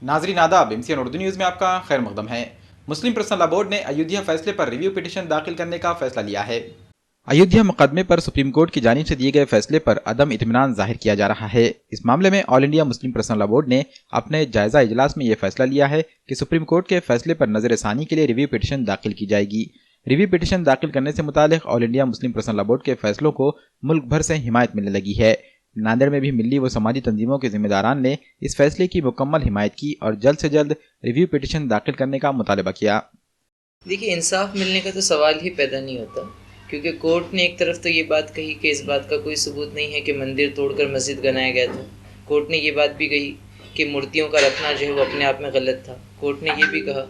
ناظرین آداب، MCN Urdu news میں آپ کا خیر مقدم ہے۔ مسلم پرسنل لا بورڈ نے ایودھیا فیصلے پر ریویو پٹیشن داخل کرنے کا فیصلہ لیا ہے۔ ایودھیا مقدمے پر سپریم کورٹ کی جانب سے دیے گئے فیصلے پر عدم اطمینان ظاہر کیا جا رہا ہے۔ اس معاملے میں آل انڈیا مسلم پرسنل لا بورڈ نے اپنے جائزہ اجلاس میں یہ فیصلہ لیا ہے کہ سپریم کورٹ کے فیصلے پر نظر ثانی کے لیے ریویو پٹیشن داخل کی جائے گی۔ ریویو پٹیشن داخل کرنے سے متعلق آل انڈیا مسلم پرسنل لا بورڈ کے فیصلوں کو ملک بھر سے حمایت ملنے لگی ہے۔ ناندیڑ میں بھی ملی و سماجی تنظیموں کے ذمہ داران نے اس فیصلے کی مکمل حمایت کی اور جلد سے جلد ریویو پٹیشن داخل کرنے کا مطالبہ کیا۔ دیکھیے، انصاف ملنے کا تو سوال ہی پیدا نہیں ہوتا، کیونکہ کورٹ نے ایک طرف تو یہ بات کہی کہ اس بات کا کوئی ثبوت نہیں ہے کہ مندر توڑ کر مسجد بنایا گیا تھا۔ کورٹ نے یہ بات بھی کہی کہ مورتیوں کا رکھنا جو ہے وہ اپنے آپ میں غلط تھا۔ کورٹ نے یہ بھی کہا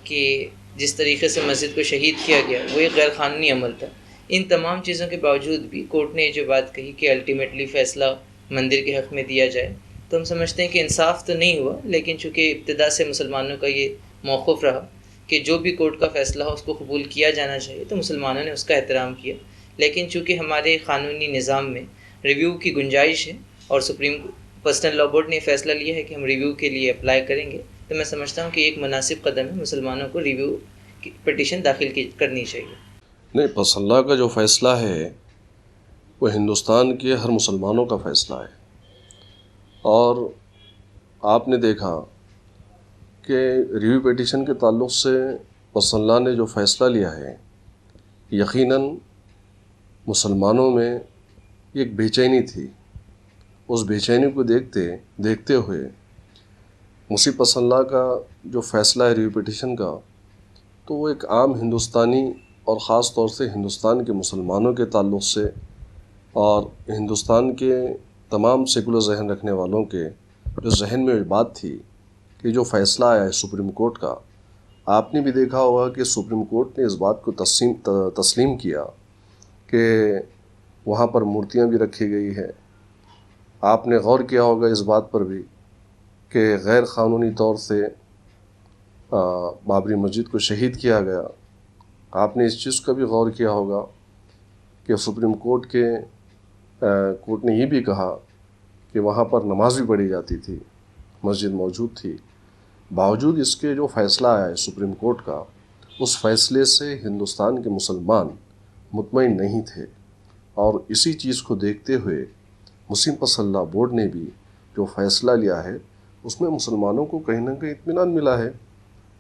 کہ جس طریقے سے مسجد کو شہید کیا گیا وہ ایک غیر قانونی عمل تھا۔ ان تمام چیزوں کے باوجود بھی کورٹ نے یہ جو بات کہی کہ الٹیمیٹلی فیصلہ مندر کے حق میں دیا جائے، تو ہم سمجھتے ہیں کہ انصاف تو نہیں ہوا، لیکن چونکہ ابتدا سے مسلمانوں کا یہ موقف رہا کہ جو بھی کورٹ کا فیصلہ ہو اس کو قبول کیا جانا چاہیے، تو مسلمانوں نے اس کا احترام کیا۔ لیکن چونکہ ہمارے قانونی نظام میں ریویو کی گنجائش ہے اور سپریم پرسنل لا بورڈ نے فیصلہ لیا ہے کہ ہم ریویو کے لیے اپلائی کریں گے، تو میں سمجھتا ہوں کہ ایک مناسب قدم ہے، مسلمانوں کو ریویو کی پٹیشن داخل کرنی چاہیے۔ نہیں، پسندہ کا جو فیصلہ ہے وہ ہندوستان کے ہر مسلمانوں کا فیصلہ ہے، اور آپ نے دیکھا کہ ریویو پیٹیشن کے تعلق سے پسندہ نے جو فیصلہ لیا ہے، یقیناً مسلمانوں میں ایک بے چینی تھی۔ اس بے چینی کو دیکھتے ہوئے مصیب پسندہ کا جو فیصلہ ہے ریویو پیٹیشن کا، تو وہ ایک عام ہندوستانی اور خاص طور سے ہندوستان کے مسلمانوں کے تعلق سے اور ہندوستان کے تمام سیکولر ذہن رکھنے والوں کے جو ذہن میں بات تھی کہ جو فیصلہ آیا ہے سپریم کورٹ کا، آپ نے بھی دیکھا ہوگا کہ سپریم کورٹ نے اس بات کو تسلیم کیا کہ وہاں پر مورتیاں بھی رکھی گئی ہے۔ آپ نے غور کیا ہوگا اس بات پر بھی کہ غیر قانونی طور سے بابری مسجد کو شہید کیا گیا۔ آپ نے اس چیز کا بھی غور کیا ہوگا کہ سپریم کورٹ نے یہ بھی کہا کہ وہاں پر نماز بھی پڑھی جاتی تھی، مسجد موجود تھی۔ باوجود اس کے جو فیصلہ آیا ہے سپریم کورٹ کا، اس فیصلے سے ہندوستان کے مسلمان مطمئن نہیں تھے، اور اسی چیز کو دیکھتے ہوئے مسلم پسند لا بورڈ نے بھی جو فیصلہ لیا ہے اس میں مسلمانوں کو کہیں نہ کہیں اطمینان ملا ہے،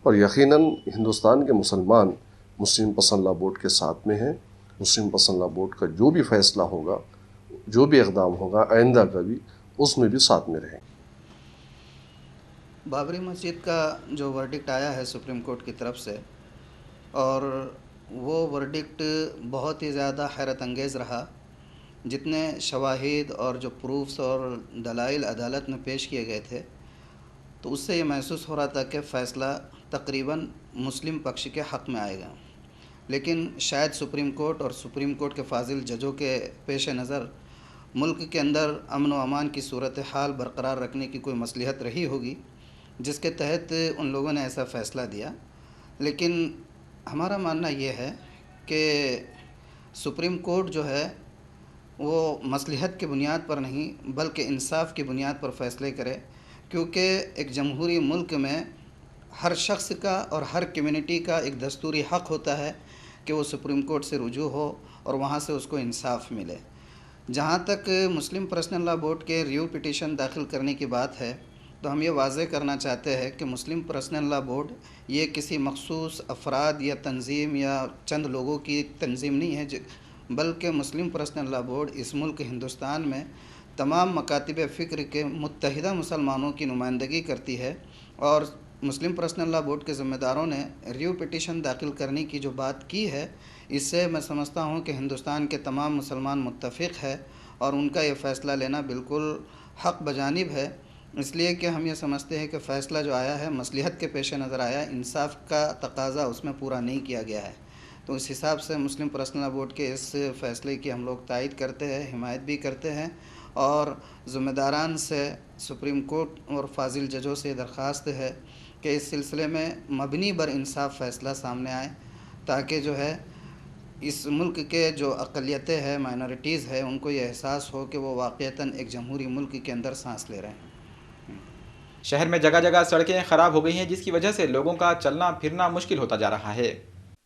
اور یقیناً ہندوستان کے مسلمان مسلم پسند لا بورڈ کے ساتھ میں ہیں۔ مسلم پسند لا بورڈ کا جو بھی فیصلہ ہوگا، جو بھی اقدام ہوگا آئندہ کا بھی، اس میں بھی ساتھ میں رہیں۔ بابری مسجد کا جو ورڈکٹ آیا ہے سپریم کورٹ کی طرف سے، اور وہ ورڈکٹ بہت ہی زیادہ حیرت انگیز رہا۔ جتنے شواہد اور جو پروفس اور دلائل عدالت میں پیش کیے گئے تھے، تو اس سے یہ محسوس ہو رہا تھا کہ فیصلہ تقریباً مسلم پکش کے حق میں آئے گا، لیکن شاید سپریم کورٹ اور سپریم کورٹ کے فاضل ججوں کے پیش نظر ملک کے اندر امن و امان کی صورتحال برقرار رکھنے کی کوئی مصلحت رہی ہوگی، جس کے تحت ان لوگوں نے ایسا فیصلہ دیا۔ لیکن ہمارا ماننا یہ ہے کہ سپریم کورٹ جو ہے وہ مصلحت کی بنیاد پر نہیں بلکہ انصاف کی بنیاد پر فیصلے کرے، کیونکہ ایک جمہوری ملک میں ہر شخص کا اور ہر کمیونٹی کا ایک دستوری حق ہوتا ہے کہ وہ سپریم کورٹ سے رجوع ہو اور وہاں سے اس کو انصاف ملے۔ جہاں تک مسلم پرسنل لا بورڈ کے ریویو پٹیشن داخل کرنے کی بات ہے، تو ہم یہ واضح کرنا چاہتے ہیں کہ مسلم پرسنل لا بورڈ یہ کسی مخصوص افراد یا تنظیم یا چند لوگوں کی تنظیم نہیں ہے، بلکہ مسلم پرسنل لا بورڈ اس ملک ہندوستان میں تمام مکاتب فکر کے متحدہ مسلمانوں کی نمائندگی کرتی ہے، اور مسلم پرسنل لا بورڈ کے ذمہ داروں نے ریویو پٹیشن داخل کرنے کی جو بات کی ہے، اس سے میں سمجھتا ہوں کہ ہندوستان کے تمام مسلمان متفق ہے، اور ان کا یہ فیصلہ لینا بالکل حق بجانب ہے، اس لیے کہ ہم یہ سمجھتے ہیں کہ فیصلہ جو آیا ہے مصلحت کے پیش نظر آیا، انصاف کا تقاضا اس میں پورا نہیں کیا گیا ہے۔ تو اس حساب سے مسلم پرسنل لا بورڈ کے اس فیصلے کی ہم لوگ تائید کرتے ہیں، حمایت بھی کرتے ہیں، اور ذمہ داران سے سپریم کورٹ اور فاضل ججوں سے درخواست ہے کہ اس سلسلے میں مبنی بر انصاف فیصلہ سامنے آئے، تاکہ جو ہے اس ملک کے جو اقلیتیں ہیں، مائنورٹیز ہیں، ان کو یہ احساس ہو کہ وہ واقعتاً ایک جمہوری ملک کے اندر سانس لے رہے ہیں۔ شہر میں جگہ جگہ سڑکیں خراب ہو گئی ہیں، جس کی وجہ سے لوگوں کا چلنا پھرنا مشکل ہوتا جا رہا ہے۔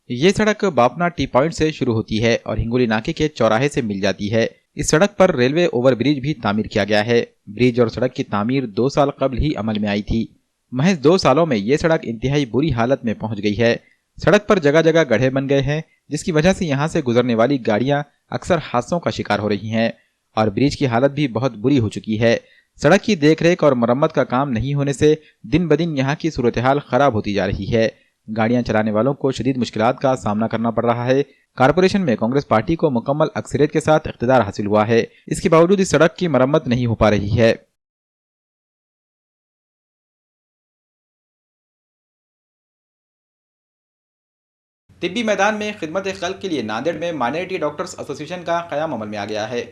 یہ سڑک باپنا ٹی پوائنٹ سے شروع ہوتی ہے اور ہنگولی ناکے کے چوراہے سے مل جاتی ہے۔ اس سڑک پر ریلوے اوور برج بھی تعمیر کیا گیا ہے۔ برج اور سڑک کی تعمیر 2 سال قبل ہی عمل میں آئی تھی۔ محض 2 سالوں میں یہ سڑک انتہائی بری حالت میں پہنچ گئی ہے۔ سڑک پر جگہ جگہ گڑھے بن گئے ہیں، جس کی وجہ سے یہاں سے گزرنے والی گاڑیاں اکثر حادثوں کا شکار ہو رہی ہیں، اور برج کی حالت بھی بہت بری ہو چکی ہے۔ سڑک کی دیکھ ریکھ اور مرمت کا کام نہیں ہونے سے دن بدن یہاں کی صورتحال خراب ہوتی جا رہی ہے۔ گاڑیاں چلانے والوں کو شدید مشکلات کا سامنا کرنا پڑ رہا ہے۔ کارپوریشن میں کانگریس پارٹی کو مکمل اکثریت کے ساتھ اقتدار حاصل ہوا ہے، اس کے باوجود اس سڑک کی مرمت نہیں ہو پا رہی ہے۔ طبی میدان میں خدمت خلق کے لیے ناندیڑ میں مائنرٹی ڈاکٹرز ایسوسی ایشن کا قیام عمل میں آ گیا ہے۔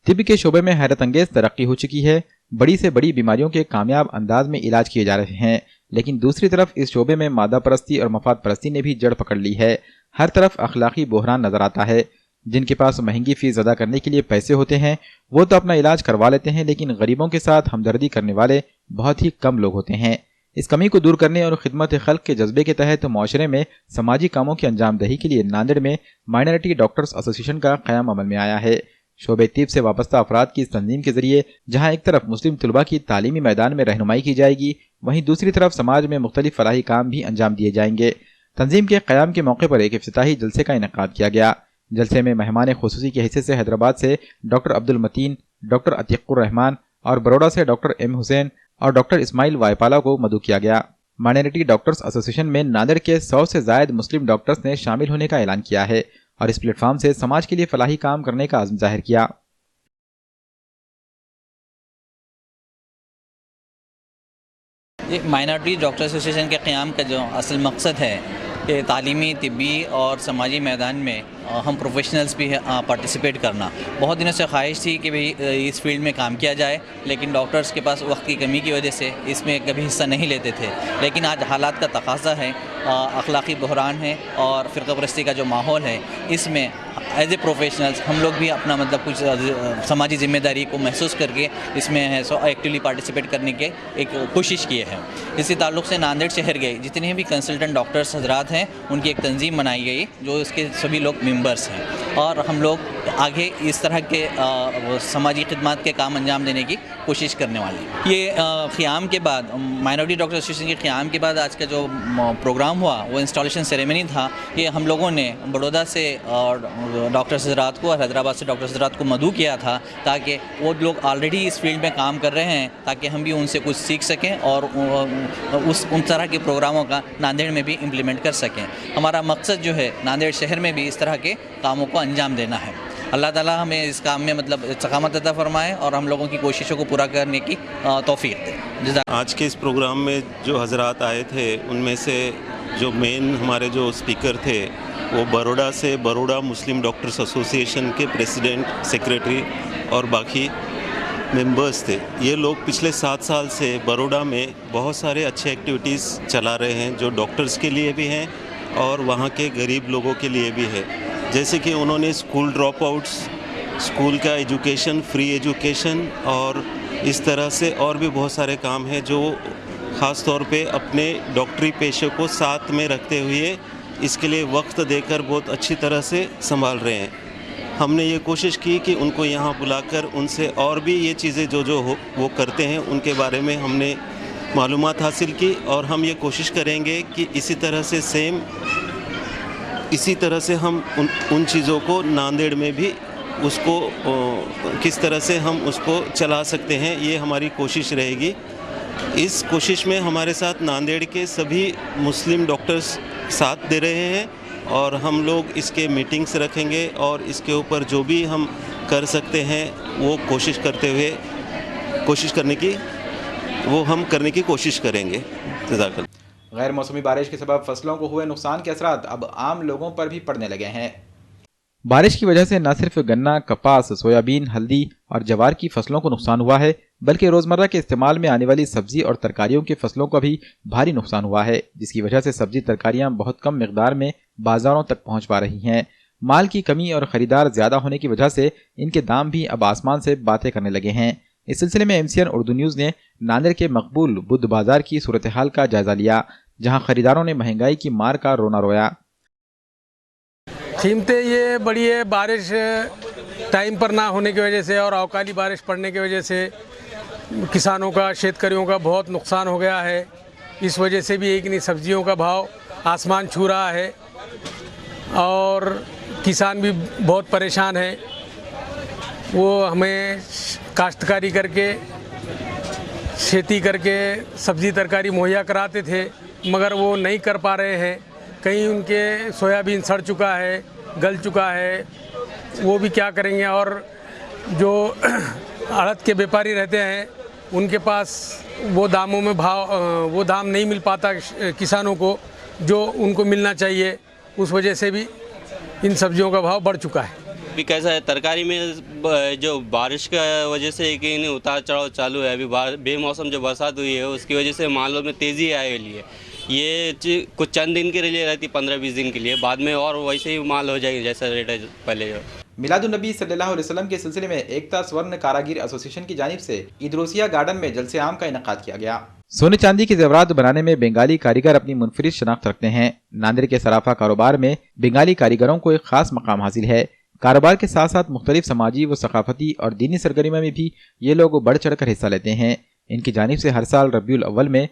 طب کے شعبے میں حیرت انگیز ترقی ہو چکی ہے۔ بڑی سے بڑی بیماریوں کے کامیاب انداز میں علاج کیے جا رہے ہیں، لیکن دوسری طرف اس شعبے میں مادہ پرستی اور مفاد پرستی نے بھی جڑ پکڑ لی ہے۔ ہر طرف اخلاقی بحران نظر آتا ہے۔ جن کے پاس مہنگی فیس ادا کرنے کے لیے پیسے ہوتے ہیں وہ تو اپنا علاج کروا لیتے ہیں، لیکن غریبوں کے ساتھ ہمدردی کرنے والے بہت ہی کم لوگ ہوتے ہیں۔ اس کمی کو دور کرنے اور خدمت خلق کے جذبے کے تحت معاشرے میں سماجی کاموں کی انجام دہی کے لیے ناندیڑ میں مائنرٹی ڈاکٹرز ایسوسی ایشن کا قیام عمل میں آیا ہے۔ شعبہ طب سے وابستہ افراد کی اس تنظیم کے ذریعے جہاں ایک طرف مسلم طلباء کی تعلیمی میدان میں رہنمائی کی جائے گی، وہیں دوسری طرف سماج میں مختلف فلاحی کام بھی انجام دیے جائیں گے۔ تنظیم کے قیام کے موقع پر ایک افتتاحی جلسے کا انعقاد کیا گیا۔ جلسے میں مہمان خصوصی کے حیثیت سے حیدرآباد سے ڈاکٹر عبدالمتین، ڈاکٹر عتیق الرحمان اور بروڑا سے ڈاکٹر ایم حسین اور ڈاکٹر اسماعیل وائپالا کو مدعو کیا گیا۔ مائنرٹی ڈاکٹرز ایسوسی ایشن میں ناندیڑ کے 100 سے زائد مسلم ڈاکٹرز نے شامل ہونے کا اعلان کیا ہے اور اس پلیٹ فارم سے سماج کے لیے فلاحی کام کرنے کا عزم ظاہر کیا۔ مائنرٹی ڈاکٹر ایسوسی ایشن کے قیام کا جو اصل مقصد ہے کہ تعلیمی، طبی اور سماجی میدان میں ہم پروفیشنلز بھی پارٹیسپیٹ کرنا۔ بہت دنوں سے خواہش تھی کہ اس فیلڈ میں کام کیا جائے، لیکن ڈاکٹرز کے پاس وقت کی کمی کی وجہ سے اس میں کبھی حصہ نہیں لیتے تھے، لیکن آج حالات کا تقاضا ہے، اخلاقی بحران ہے اور فرقہ پرستی کا جو ماحول ہے، اس میں ایز اے پروفیشنلز ہم لوگ بھی اپنا کچھ سماجی ذمہ داری کو محسوس کر کے اس میں ہے ایکٹیولی پارٹیسپیٹ کرنے کے ایک کوشش کی ہے۔ اسی تعلق سے ناندیڑ شہر کے جتنے بھی کنسلٹنٹ ڈاکٹرز حضرات ہیں ان کی ایک تنظیم بنائی گئی جو اس کے سبھی لوگ ممبرس ہیں، اور ہم لوگ آگے اس طرح کے سماجی خدمات کے کام انجام دینے کی کوشش کرنے والے ہیں۔ یہ قیام کے بعد مائنرٹی ڈاکٹر ایسوسی ایشن کے قیام کے بعد آج کا جو پروگرام ہوا وہ انسٹالیشن سیریمنی تھا۔ یہ ہم لوگوں نے بڑودہ سے ڈاکٹرز حضرات کو اور حیدرآباد سے ڈاکٹرز حضرات کو مدعو کیا تھا تاکہ وہ لوگ آلریڈی اس فیلڈ میں کام کر رہے ہیں تاکہ ہم بھی ان سے کچھ سیکھ سکیں اور ان طرح کے پروگراموں کا ناندیڑ میں بھی امپلیمنٹ کر سکیں۔ ہمارا مقصد جو ہے ناندیڑ شہر میں بھی اس طرح کے کاموں کو انجام دینا ہے۔ اللہ تعالیٰ ہمیں اس کام میں استقامت عطا فرمائے اور ہم لوگوں کی کوششوں کو پورا کرنے کی توفیق دے۔ آج کے اس پروگرام میں جو حضرات آئے تھے ان میں سے جو مین ہمارے جو اسپیکر تھے وہ بروڑا سے بروڑا مسلم ڈاکٹرز ایسوسی ایشن کے پریزیڈنٹ، سیکریٹری اور باقی ممبرز تھے۔ یہ لوگ پچھلے 7 سال سے بروڑا میں بہت سارے اچھے ایکٹیویٹیز چلا رہے ہیں جو ڈاکٹرز کے لیے بھی ہیں اور وہاں کے غریب لوگوں کے لیے بھی ہے۔ جیسے کہ انہوں نے اسکول ڈراپ آؤٹس، اسکول کا ایجوکیشن، فری ایجوکیشن اور اس طرح سے اور بھی بہت سارے کام ہیں جو خاص طور پہ اپنے ڈاکٹری پیشے کو ساتھ میں رکھتے ہوئے اس کے لیے وقت دے کر بہت اچھی طرح سے سنبھال رہے ہیں۔ ہم نے یہ کوشش کی کہ ان کو یہاں بلا کر ان سے اور بھی یہ چیزیں جو وہ کرتے ہیں ان کے بارے میں ہم نے معلومات حاصل کی، اور ہم یہ کوشش کریں گے کہ اسی طرح سے ہم ان چیزوں کو ناندیڑ میں بھی اس کو کس طرح سے ہم اس کو چلا سکتے ہیں، یہ ہماری کوشش رہے گی۔ اس کوشش میں ہمارے ساتھ ناندیڑ کے سبھی مسلم ڈاکٹرز ساتھ دے رہے ہیں اور ہم لوگ اس کے میٹنگز رکھیں گے اور اس کے اوپر جو بھی ہم کر سکتے ہیں وہ ہم کرنے کی کوشش کریں گے۔ جزاک اللہ۔ غیر موسمی بارش کے سبب فصلوں کو ہوئے نقصان کے اثرات اب عام لوگوں پر بھی پڑنے لگے ہیں۔ بارش کی وجہ سے نہ صرف گنا، کپاس، سویابین، ہلدی اور جوار کی فصلوں کو نقصان ہوا ہے بلکہ روزمرہ کے استعمال میں آنے والی سبزی اور ترکاریوں کی فصلوں کا بھی بھاری نقصان ہوا ہے، جس کی وجہ سے سبزی ترکاریاں بہت کم مقدار میں بازاروں تک پہنچ پا رہی ہیں۔ مال کی کمی اور خریدار زیادہ ہونے کی وجہ سے ان کے دام بھی اب آسمان سے باتیں کرنے لگے ہیں۔ اس سلسلے میں MCN اردو نیوز نے ناندیڑ کے مقبول بدھ بازار کی صورتحال کا جائزہ لیا، جہاں خریداروں نے مہنگائی کی مار کا رونا رویا۔ قیمتیں یہ بڑی ہے، بارش ٹائم پر نہ ہونے کی وجہ سے اور اوکالی بارش پڑنے کی وجہ سے کسانوں کا، شیتکریوں کا بہت نقصان ہو گیا ہے۔ اس وجہ سے بھی ایک نہیں سبزیوں کا بھاؤ آسمان چھو رہا ہے اور کسان بھی بہت پریشان ہیں۔ وہ ہمیں کاشتکاری کر کے، کھیتی کر کے سبزی ترکاری مہیا کراتے تھے، مگر وہ نہیں کر پا رہے ہیں۔ کہیں ان کے سویابین سڑ چکا ہے، گل چکا ہے، وہ بھی کیا کریں گے۔ اور جو اڑد کے بیپاری رہتے ہیں ان کے پاس وہ داموں میں وہ دام نہیں مل پاتا کسانوں کو جو ان کو ملنا چاہیے، اس وجہ سے بھی ان سبزیوں کا بھاؤ بڑھ چکا ہے۔ ابھی کیسا ہے ترکاری میں جو بارش کا وجہ سے کہ اتار چڑھاؤ چالو ہے۔ ابھی بے موسم جو برسات ہوئی ہے اس کی وجہ سے مالوں میں تیزی آئے ہوئی ہے۔ یہ کچھ چند دن کے لیے رہتی، 15-20 دن کے لیے، بعد میں اور ویسے ہی مال ہو جائے گی جیسا ریٹ ہے پہلے۔ میلاد النبی صلی اللہ علیہ وسلم کے سلسلے میں ایکتا سورن کاراگیر ایسوسی ایشن کی جانب سے عیدروسیہ گارڈن میں جلسے عام کا انعقاد کیا گیا۔ سونے چاندی کے زیورات بنانے میں بنگالی کاریگر اپنی منفرد شناخت رکھتے ہیں۔ ناندیڑ کے صرافہ کاروبار میں بنگالی کاریگروں کو ایک خاص مقام حاصل ہے۔ کاروبار کے ساتھ ساتھ مختلف سماجی و ثقافتی اور دینی سرگرمیوں میں بھی یہ لوگ بڑھ چڑھ کر حصہ لیتے ہیں۔ ان کی جانب سے ہر سال ربیع الاول میں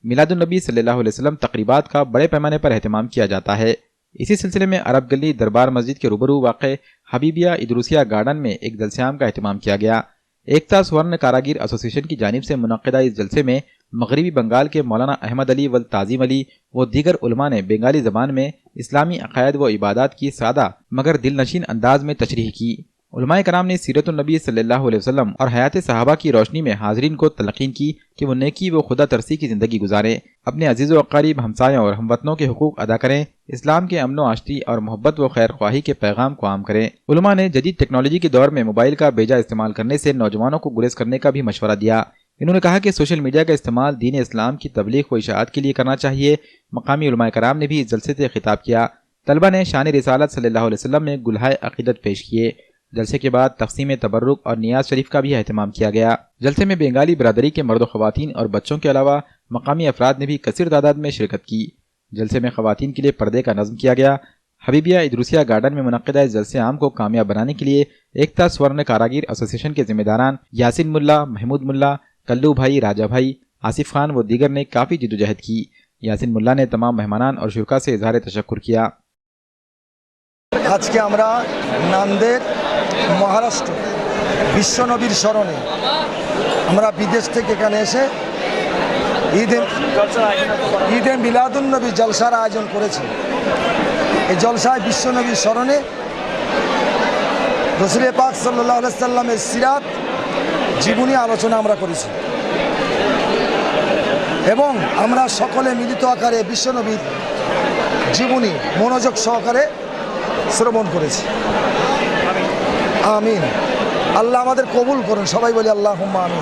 میلاد النبی صلی اللہ علیہ وسلم تقریبات کا بڑے پیمانے پر اہتمام کیا جاتا ہے۔ اسی سلسلے میں عرب گلی دربار مسجد کے روبرو واقع حبیبیہ عیدروسیہ گارڈن میں ایک جلسے عام کا اہتمام کیا گیا۔ ایکتا سورن کاراگیر ایسوسی ایشن کی جانب سے منعقدہ اس جلسے میں مغربی بنگال کے مولانا احمد علی والتعظیم علی و دیگر علماء نے بنگالی زبان میں اسلامی عقائد و عبادات کی سادہ مگر دل نشین انداز میں تشریح کی۔ علماء کرام نے سیرت النبی صلی اللہ علیہ وسلم اور حیات صحابہ کی روشنی میں حاضرین کو تلقین کی کہ وہ نیکی و خدا ترسی کی زندگی گزاریں، اپنے عزیز و اقارب، ہمسایوں اور ہم وطنوں کے حقوق ادا کریں، اسلام کے امن و آشتی اور محبت و خیر خواہی کے پیغام کو عام کریں۔ علماء نے جدید ٹیکنالوجی کے دور میں موبائل کا بیجا استعمال کرنے سے نوجوانوں کو گریز کرنے کا بھی مشورہ دیا۔ انہوں نے کہا کہ سوشل میڈیا کا استعمال دین اسلام کی تبلیغ و اشاعت کے لیے کرنا چاہیے۔ مقامی علماء کرام نے بھی اس جلسے سے خطاب کیا۔ طلبہ نے شان رسالت صلی اللہ علیہ وسلم میں گلہائے عقیدت پیش کیے۔ جلسے کے بعد تقسیم تبرک اور نیاز شریف کا بھی اہتمام کیا گیا۔ جلسے میں بنگالی برادری کے مرد و خواتین اور بچوں کے علاوہ مقامی افراد نے بھی کثیر تعداد میں شرکت کی۔ جلسے میں خواتین کے لیے پردے کا نظم کیا گیا۔ حبیبیہ عیدروسیہ گارڈن میں منعقدہ اس جلسے عام کو کامیاب بنانے کے لیے ایکتا سورن کاراگیر ایسوسی ایشن کے ذمہ داران یاسین ملا، محمود ملا، کلو بھائی، راجہ بھائی، آصف خان و دیگر نے کافی جدوجہد کی۔ یاسین ملا نے تمام مہمانان اور شرکا سے اظہار تشکر کیا۔ আজকে আমরা নান্দেড় মহারাষ্ট্র বিশ্বনবীর স্মরণে আমরা বিদেশ থেকে এখানে এসে ঈদে মিলাদুন্নবী জলসার আয়োজন করেছি। এই জলসায় বিশ্বনবীর স্মরণে রসুল পাক সাল্লাল্লাহু আলাইহি সাল্লামের সিরাত জীবনী আলোচনা আমরা করেছি এবং আমরা সকলে মিলিত আকারে বিশ্বনবীর জীবনী মনোযোগ সহকারে শ্রবণ করেছি। আমিন। আল্লাহ আমাদের কবুল করুন, সবাই বলি আল্লাহুম্মা আমিন।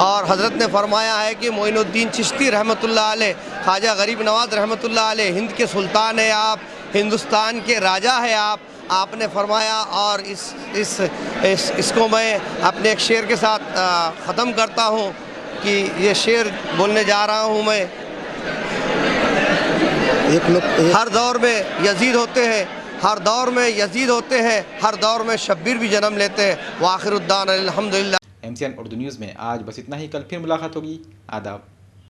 اور حضرت نے فرمایا ہے کہ معین الدین چشتی رحمۃ اللہ علیہ، خواجہ غریب نواز رحمۃ اللہ علیہ ہند کے سلطان ہے آپ، ہندوستان کے راجہ ہے آپ نے فرمایا. اور اس کو میں اپنے ایک شعر کے ساتھ ختم کرتا ہوں کہ یہ شعر بولنے جا رہا ہوں میں. ہر دور میں یزید ہوتے ہیں، ہر دور میں یزید ہوتے ہیں، ہر دور میں شبیر بھی جنم لیتے ہیں. وآخر الدعوانا الحمدللہ. MCN اردو نیوز میں آج بس اتنا ہی. کل پھر ملاقات ہوگی. آداب.